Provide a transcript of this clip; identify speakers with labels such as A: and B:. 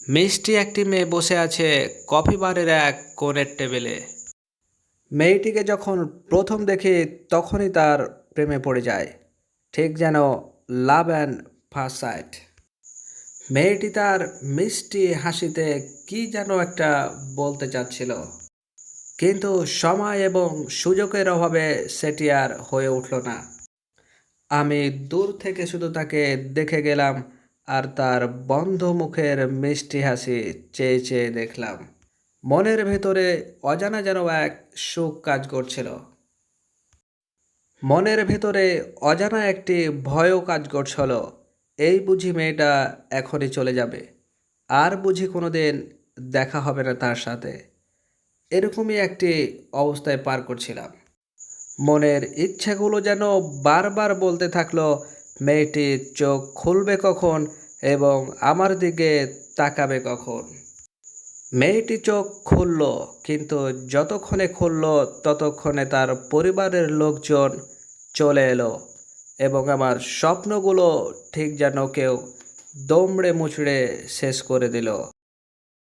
A: মিষ্টি একটি মেয়ে বসে আছে কফি বারের এক কোণের টেবিলে। মেয়েটিকে যখন প্রথম দেখি তখনই তার প্রেমে পড়ে যায়, ঠিক যেন লাভ অ্যান্ড ফার্স্ট সাইট। মেয়েটি তার মিষ্টি হাসিতে কি যেন একটা বলতে চাচ্ছিল, কিন্তু সময় এবং সুযোগের অভাবে সেটি আর হয়ে উঠল না। আমি দূর থেকে শুধু তাকে দেখে গেলাম আর তার বন্ধ মুখের মিষ্টি হাসি চেয়ে চেয়ে দেখলাম। মনের ভেতরে অজানা যেন এক সুখ কাজ করছিল। মনের ভেতরে অজানা একটি ভয়ও কাজ করছিল। এই বুঝি মেয়েটা এখনই চলে যাবে, আর বুঝি কোনোদিন দেখা হবে না তার সাথে। এরকমই একটি অবস্থায় পার করছিলাম। মনের ইচ্ছাগুলো যেন বারবার বলতে থাকলো, মেয়েটি চোখ খুলবে কখন এবং আমার দিকে তাকাবে কখন। মেয়েটি চোখ খুলল, কিন্তু যতক্ষণে খুলল ততক্ষণে তার পরিবারের লোকজন চলে এলো এবং আমার স্বপ্নগুলো ঠিক যেন কেউ দমড়ে মুচড়ে শেষ করে দিল।